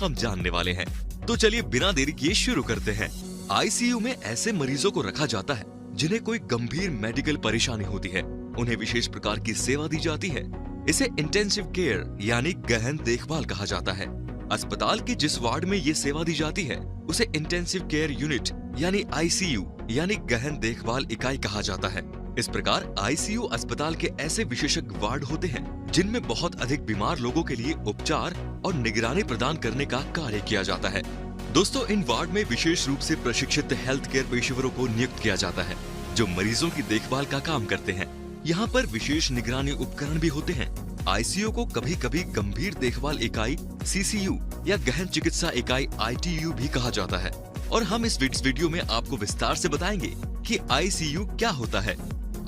हम जानने वाले हैं। तो चलिए बिना देरी किए शुरू करते हैं। आईसीयू में ऐसे मरीजों को रखा जाता है जिन्हें कोई गंभीर मेडिकल परेशानी होती है। उन्हें विशेष प्रकार की सेवा दी जाती है। इसे इंटेंसिव केयर यानी गहन देखभाल कहा जाता है। अस्पताल के जिस वार्ड में ये सेवा दी जाती है उसे इंटेंसिव केयर यूनिट यानी आईसीयू यानी गहन देखभाल इकाई कहा जाता है। इस प्रकार आईसीयू अस्पताल के ऐसे विशेषज्ञ वार्ड होते हैं जिनमें बहुत अधिक बीमार लोगों के लिए उपचार और निगरानी प्रदान करने का कार्य किया जाता है। दोस्तों, इन वार्ड में विशेष रूप से प्रशिक्षित हेल्थ केयर पेशेवरों को नियुक्त किया जाता है जो मरीजों की देखभाल का काम करते हैं। यहाँ पर विशेष निगरानी उपकरण भी होते हैं। आईसीयू को कभी कभी गंभीर देखभाल इकाई सीसीयू या गहन चिकित्सा इकाई आईटीयू भी कहा जाता है। और हम इस वीडियो में आपको विस्तार से बताएंगे कि आईसीयू क्या होता है,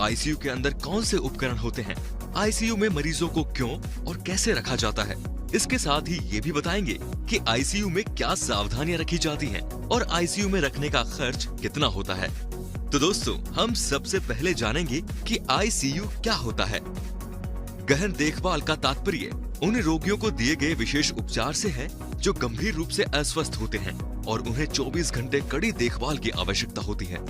आईसीयू के अंदर कौन से उपकरण होते हैं, आईसीयू में मरीजों को क्यों और कैसे रखा जाता है। इसके साथ ही ये भी बताएंगे कि आईसीयू में क्या सावधानियां रखी जाती हैं और आईसीयू में रखने का खर्च कितना होता है। तो दोस्तों, हम सबसे पहले जानेंगे कि आईसीयू क्या होता है। गहन देखभाल का तात्पर्य उन रोगियों को दिए गए विशेष उपचार से है जो गंभीर रूप से अस्वस्थ होते हैं और उन्हें 24 घंटे कड़ी देखभाल की आवश्यकता होती है।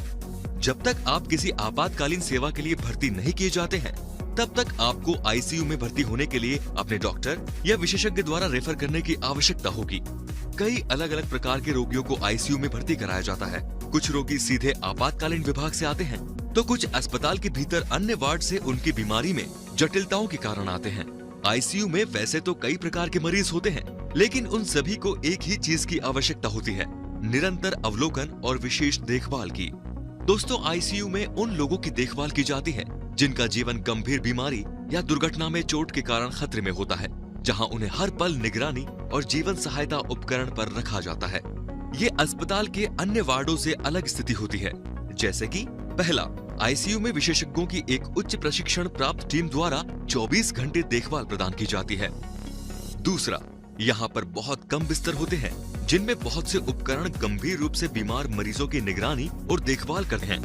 जब तक आप किसी आपातकालीन सेवा के लिए भर्ती नहीं किए जाते हैं तब तक आपको आईसीयू में भर्ती होने के लिए अपने डॉक्टर या विशेषज्ञ द्वारा रेफर करने की आवश्यकता होगी। कई अलग अलग प्रकार के रोगियों को आईसीयू में भर्ती कराया जाता है। कुछ रोगी सीधे आपातकालीन विभाग से आते हैं तो कुछ अस्पताल के भीतर अन्य वार्ड से उनकी बीमारी में जटिलताओं के कारण आते हैं। आईसीयू में वैसे तो कई प्रकार के मरीज होते हैं, लेकिन उन सभी को एक ही चीज की आवश्यकता होती है, निरंतर अवलोकन और विशेष देखभाल की। दोस्तों, आईसीयू में उन लोगों की देखभाल की जाती है जिनका जीवन गंभीर बीमारी या दुर्घटना में चोट के कारण खतरे में होता है, जहां उन्हें हर पल निगरानी और जीवन सहायता उपकरण पर रखा जाता है। ये अस्पताल के अन्य वार्डों से अलग स्थिति होती है, जैसे कि पहला, आईसीयू में विशेषज्ञों की एक उच्च प्रशिक्षण प्राप्त टीम द्वारा 24 घंटे देखभाल प्रदान की जाती है। दूसरा, यहाँ पर बहुत कम बिस्तर होते हैं जिनमें बहुत से उपकरण गंभीर रूप से बीमार मरीजों की निगरानी और देखभाल करते हैं।